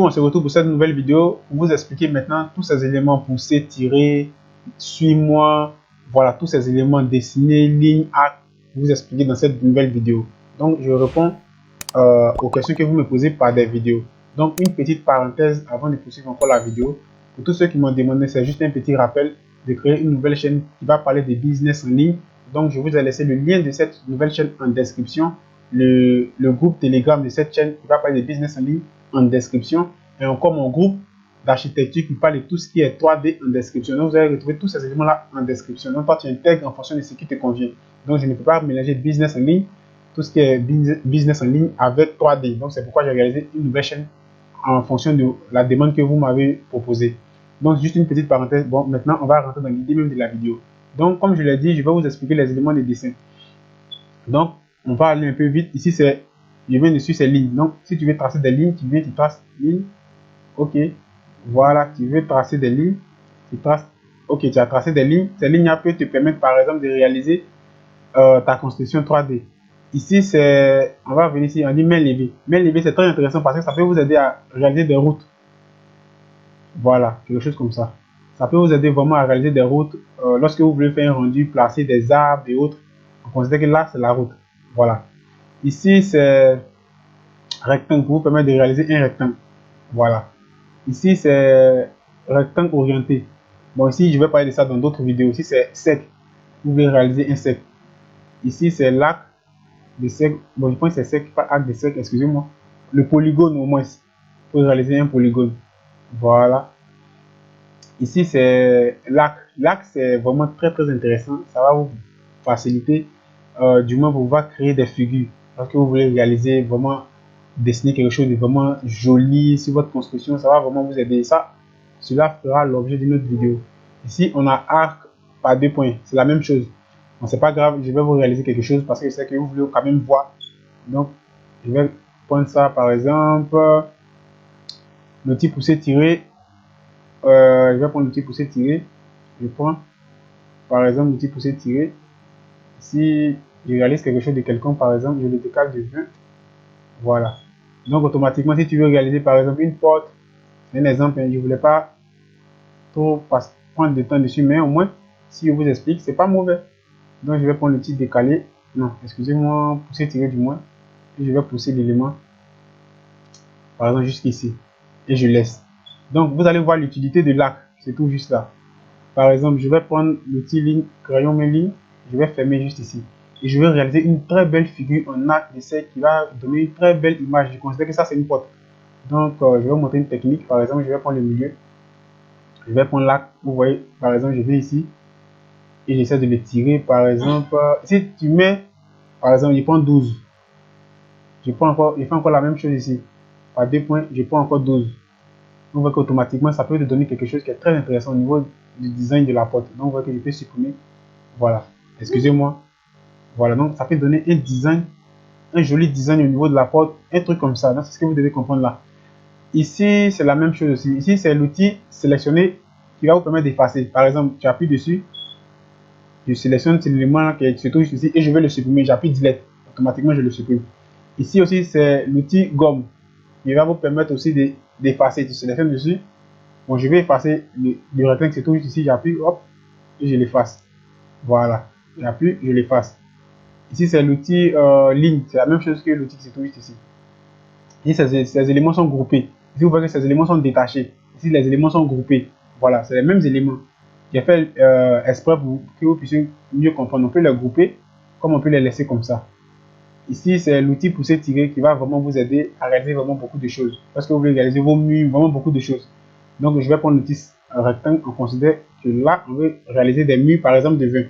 on se retrouve pour cette nouvelle vidéo pour vous expliquer maintenant tous ces éléments pousser, tirer, suis-moi, voilà, tous ces éléments dessinés, ligne, arc, vous expliquer dans cette nouvelle vidéo. Donc, je réponds aux questions que vous me posez par des vidéos. Donc, une petite parenthèse avant de poursuivre encore la vidéo. Pour tous ceux qui m'ont demandé, c'est juste un petit rappel de créer une nouvelle chaîne qui va parler de business en ligne. Donc, je vous ai laissé le lien de cette nouvelle chaîne en description. Le groupe Telegram de cette chaîne qui va parler de business en ligne en description. Et encore mon groupe d'architecture qui parle de tout ce qui est 3D en description. Donc, vous allez retrouver tous ces éléments-là en description. Donc, toi, tu intègres en fonction de ce qui te convient. Donc, je ne peux pas mélanger business en ligne, tout ce qui est business en ligne avec 3D. Donc, c'est pourquoi j'ai réalisé une nouvelle chaîne en fonction de la demande que vous m'avez proposée. Donc, juste une petite parenthèse. Bon, maintenant, on va rentrer dans l'idée même de la vidéo. Donc, comme je l'ai dit, je vais vous expliquer les éléments de dessin. Donc, on va aller un peu vite. Ici, c'est, je viens dessus, c'est lignes. Donc, si tu veux tracer des lignes, tu viens, tu traces ligne. Ok. Voilà, tu veux tracer des lignes. Tu traces. Ok, tu as tracé des lignes. Ces lignes peuvent te permettre, par exemple, de réaliser ta construction 3D. Ici, c'est, on va venir ici, on dit main levée. Main levée, c'est très intéressant parce que ça peut vous aider à réaliser des routes. Voilà, quelque chose comme ça. Ça peut vous aider vraiment à réaliser des routes. Lorsque vous voulez faire un rendu, placer des arbres et autres, on considère que là, c'est la route. Voilà. Ici, c'est rectangle pour vous permettre de réaliser un rectangle. Voilà. Ici, c'est rectangle orienté. Bon, ici, je vais parler de ça dans d'autres vidéos. Ici, c'est cercle. Vous voulez réaliser un cercle. Ici, c'est l'arc de cercle. Bon, je pense que c'est cercle, pas arc de cercle, excusez-moi. Le polygone, au moins, pour réaliser un polygone. Voilà. Ici, c'est l'arc. L'arc, c'est vraiment très intéressant. Ça va vous faciliter, du moins, vous va créer des figures. Parce que vous voulez réaliser vraiment, dessiner quelque chose de vraiment joli sur votre construction, ça va vraiment vous aider. Ça, cela fera l'objet d'une autre vidéo. Ici, on a arc par 2 points. C'est la même chose. Bon, c'est pas grave, je vais vous réaliser quelque chose parce que je sais que vous voulez quand même voir. Donc, je vais prendre ça par exemple. L'outil pousser tirer. Je vais prendre l'outil pousser tirer. Je prends par exemple l'outil pousser tirer. Si je réalise quelque chose de quelconque, par exemple, je le décale de 20. Voilà. Donc automatiquement, si tu veux réaliser par exemple une porte, c'est un exemple, je ne voulais pas trop prendre de temps dessus, mais au moins, si je vous explique, c'est pas mauvais. Donc je vais prendre l'outil décaler. Non, excusez-moi, pousser tirer du moins. Et je vais pousser l'élément, par exemple, jusqu'ici. Et je laisse. Donc vous allez voir l'utilité de l'arc. C'est tout juste là. Par exemple, je vais prendre l'outil ligne, crayon main ligne, je vais fermer juste ici. Et je vais réaliser une très belle figure en arc de cercle qui va donner une très belle image. Je considère que ça, c'est une porte. Donc, je vais vous montrer une technique. Par exemple, je vais prendre le milieu. Je vais prendre l'arc. Vous voyez, par exemple, je vais ici. Et j'essaie de le tirer. Par exemple, si tu mets, par exemple, je prends 12. Je fais encore la même chose ici. Par 2 points, je prends encore 12. On voit qu'automatiquement, ça peut te donner quelque chose qui est très intéressant au niveau du design de la porte. Donc, on voit que je peux supprimer. Voilà. Excusez-moi. Voilà. Donc, ça peut donner un design, un joli design au niveau de la porte. Un truc comme ça. Donc, c'est ce que vous devez comprendre là. Ici, c'est la même chose aussi. Ici, c'est l'outil sélectionner qui va vous permettre d'effacer. Par exemple, tu appuies dessus. Je sélectionne cet élément qui se trouve ici et je vais le supprimer. J'appuie Delete. Automatiquement, je le supprime. Ici aussi, c'est l'outil gomme. Il va vous permettre aussi d'effacer. Tu sélectionnes dessus. Bon, je vais effacer le rectangle qui se trouve ici. J'appuie, hop, et je l'efface. Voilà. J'appuie, je l'efface. Ici, c'est l'outil ligne. C'est la même chose que l'outil qui se trouve ici. Ici, ces éléments sont groupés. Ici, vous voyez que ces éléments sont détachés. Ici, les éléments sont groupés. Voilà, c'est les mêmes éléments. J'ai fait exprès pour que vous puissiez mieux comprendre. On peut les grouper comme on peut les laisser comme ça. Ici, c'est l'outil pousser tirer qui va vraiment vous aider à réaliser vraiment beaucoup de choses. Parce que vous voulez réaliser vos murs, vraiment beaucoup de choses. Donc, je vais prendre l'outil rectangle. On considère que là, on veut réaliser des murs, par exemple, de 20.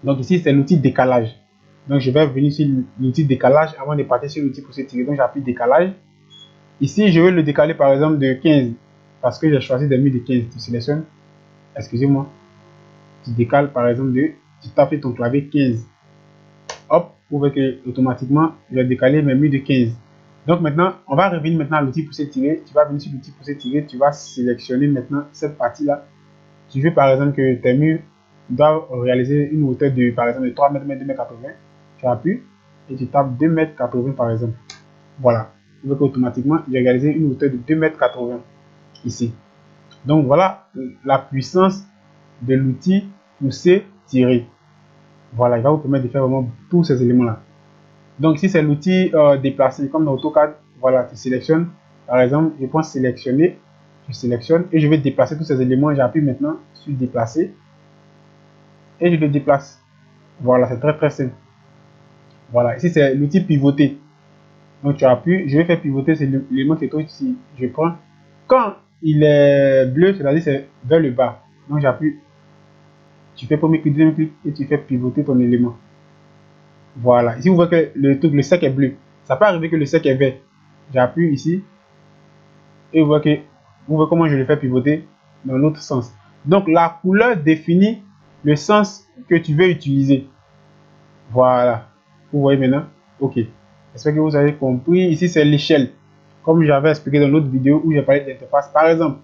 Donc, ici, c'est l'outil décalage. Donc, je vais venir sur l'outil décalage avant de partir sur l'outil pousser tirer. Donc, j'appuie décalage. Ici, je vais le décaler, par exemple, de 15. Parce que j'ai choisi des murs de 15. Tu sélectionnes. Excusez-moi. Tu décales, par exemple, tu tapes sur ton clavier 15. Hop, vous voyez que automatiquement, je vais décaler mes murs de 15. Donc maintenant, on va revenir maintenant à l'outil pousser tirer. Tu vas venir sur l'outil pousser tirer, tu vas sélectionner maintenant cette partie-là. Tu veux par exemple que tes murs doivent réaliser une hauteur de par exemple de 3 mètres, 2 mètres 80. Tu appuies et tu tapes 2 mètres 80 par exemple. Voilà. vous voyez qu'automatiquement, j'ai réalisé une hauteur de 2,80 m ici. Donc voilà la puissance de l'outil pousser tirer. Voilà, il va vous permettre de faire vraiment tous ces éléments-là. Donc ici, c'est l'outil déplacer, comme dans AutoCAD. Voilà, tu sélectionnes. Par exemple, je prends sélectionner, je sélectionne et je vais déplacer tous ces éléments. J'appuie maintenant sur déplacer et je le déplace. Voilà, c'est très simple. Voilà, ici c'est l'outil pivoter. Donc tu appuies, je vais faire pivoter, c'est l'élément qui est ici. Je prends, quand il est bleu, c'est-à-dire c'est vers le bas. Donc j'appuie, tu fais premier clic, deuxième clic et tu fais pivoter ton élément. Voilà, ici vous voyez que le cercle est bleu. Ça peut arriver que le cercle est vert. J'appuie ici et vous voyez comment je le fais pivoter dans l'autre sens. Donc la couleur définit le sens que tu veux utiliser. Voilà, vous voyez maintenant. Ok, j'espère que vous avez compris. Ici c'est l'échelle, comme j'avais expliqué dans l'autre vidéo où j'ai parlé de l'interface. Par exemple,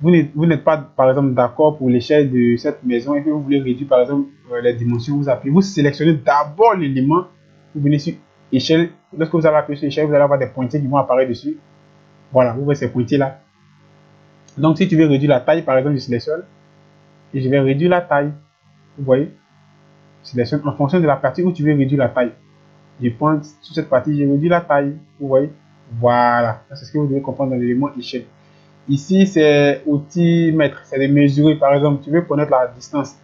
vous n'êtes pas par exemple d'accord pour l'échelle de cette maison et que vous voulez réduire par exemple les dimensions, vous appuyez, vous sélectionnez d'abord l'élément, vous venez sur échelle. Lorsque vous allez appuyer sur échelle, vous allez avoir des pointillés qui vont apparaître dessus. Voilà, vous voyez ces pointillés là. Donc si tu veux réduire la taille, par exemple, je sélectionne et je vais réduire la taille. Vous voyez, je sélectionne en fonction de la partie où tu veux réduire la taille. Je prends sur cette partie, je réduis la taille. Vous voyez, voilà, c'est ce que vous devez comprendre dans l'élément échelle. Ici, c'est outil mètre, c'est de mesurer. Par exemple, tu veux connaître la distance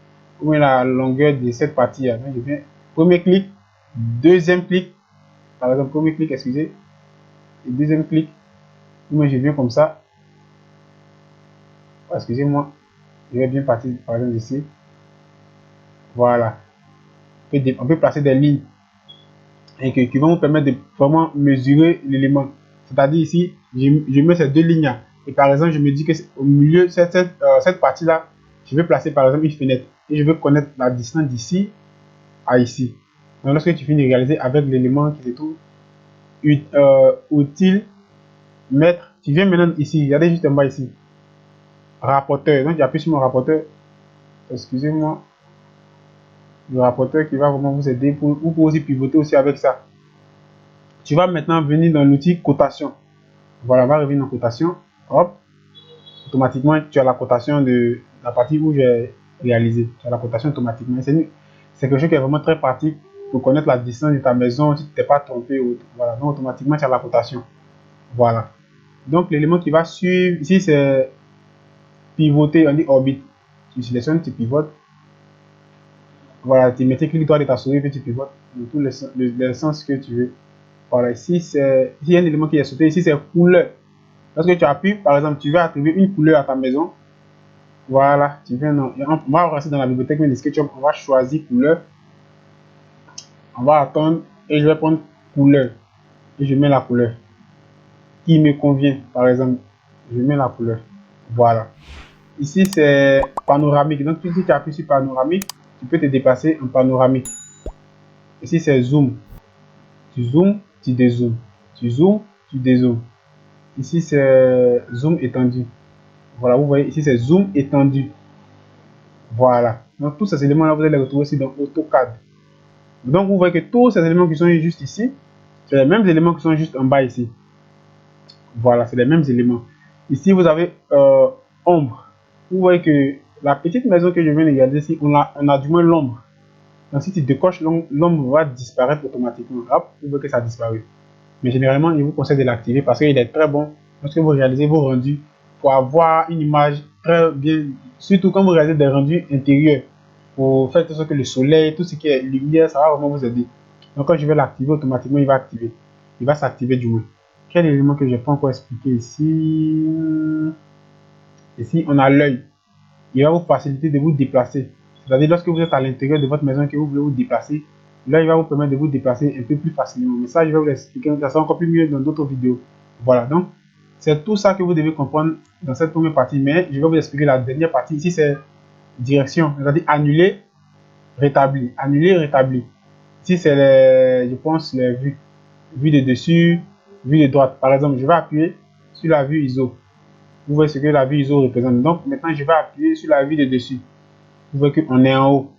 ou la longueur de cette partie. Je viens, premier clic, deuxième clic, par exemple, premier clic, excusez, et deuxième clic. Moi, je viens comme ça. Excusez-moi, je vais bien partir, par exemple, ici. Voilà. On peut placer des lignes et qui vont vous permettre de vraiment mesurer l'élément. C'est-à-dire ici, je mets ces deux lignes-là. Et par exemple, je me dis que au milieu de cette partie-là, je vais placer par exemple une fenêtre. Et je veux connaître la distance d'ici à ici. Donc lorsque tu finis de réaliser avec l'élément qui se trouve utile, mettre, tu viens maintenant ici, regardez juste en bas ici. Rapporteur. Donc j'appuie sur mon rapporteur. Excusez-moi. Le rapporteur qui va vraiment vous aider pour aussi pivoter aussi avec ça. Tu vas maintenant venir dans l'outil cotation. Voilà, on va revenir dans cotation. Hop. Automatiquement, tu as la cotation de la partie où j'ai réalisé. Tu as la cotation automatiquement. C'est quelque chose qui est vraiment très pratique pour connaître la distance de ta maison si tu t'es pas trompé. Voilà, donc automatiquement, tu as la cotation. Voilà. Donc, l'élément qui va suivre ici, c'est pivoter, on dit orbite. Tu sélectionnes, tu pivotes. Voilà, tu mets clic droit de ta souris et tu pivotes dans tous les sens que tu veux. Voilà, ici, il y a un élément qui est sauté. Ici, c'est couleur. Lorsque tu appuies, par exemple, tu veux attribuer une couleur à ta maison. Voilà, tu viens on va rester dans la bibliothèque de SketchUp, on va choisir couleur. On va attendre et je vais prendre couleur. Et je mets la couleur qui me convient, par exemple. Je mets la couleur. Voilà. Ici, c'est panoramique. Donc, si tu appuies sur panoramique, tu peux te déplacer en panoramique. Ici, c'est zoom. Tu zoomes, tu dézoomes. Tu zoomes, tu dézoomes. Ici, c'est zoom étendu. Voilà, vous voyez, ici, c'est zoom étendu. Voilà. Donc, tous ces éléments-là, vous allez les retrouver aussi dans AutoCAD. Donc, vous voyez que tous ces éléments qui sont juste ici, c'est les mêmes éléments qui sont juste en bas ici. Voilà, c'est les mêmes éléments. Ici, vous avez ombre. Vous voyez que la petite maison que je viens de regarder ici, on a du moins l'ombre. Donc, si tu décoches, l'ombre va disparaître automatiquement. Hop, vous voyez que ça a disparu. Mais généralement, il vous conseille de l'activer parce qu'il est très bon lorsque vous réalisez vos rendus pour avoir une image très bien, surtout quand vous réalisez des rendus intérieurs pour faire tout ce que le soleil, tout ce qui est lumière, ça va vraiment vous aider. Donc quand je vais l'activer, automatiquement il va activer. Il va s'activer du moins. Quel élément que je n'ai pas encore expliqué ici? Ici, on a l'œil. Il va vous faciliter de vous déplacer. C'est-à-dire lorsque vous êtes à l'intérieur de votre maison et que vous voulez vous déplacer, là, il va vous permettre de vous déplacer un peu plus facilement. Mais ça, je vais vous l'expliquer. Ça sera encore plus mieux dans d'autres vidéos. Voilà, donc, c'est tout ça que vous devez comprendre dans cette première partie. Mais je vais vous expliquer la dernière partie. Ici, c'est direction. C'est-à-dire annuler, rétablir. Annuler, rétablir. Ici, c'est, je pense, les vues. Vue de dessus, vue de droite. Par exemple, je vais appuyer sur la vue ISO. Vous voyez ce que la vue ISO représente. Donc, maintenant, je vais appuyer sur la vue de dessus. Vous voyez qu'on est en haut.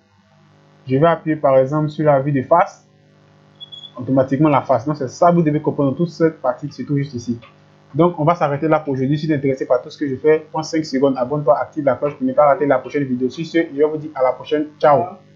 Je vais appuyer par exemple sur la vue de face. automatiquement la face. Donc c'est ça, vous devez comprendre. Toute cette partie se trouve juste ici. Donc on va s'arrêter là pour aujourd'hui. Si tu es intéressé par tout ce que je fais, prends 5 secondes, abonne-toi, active la cloche pour ne pas rater la prochaine vidéo. Sur ce, je vais vous dire à la prochaine. Ciao.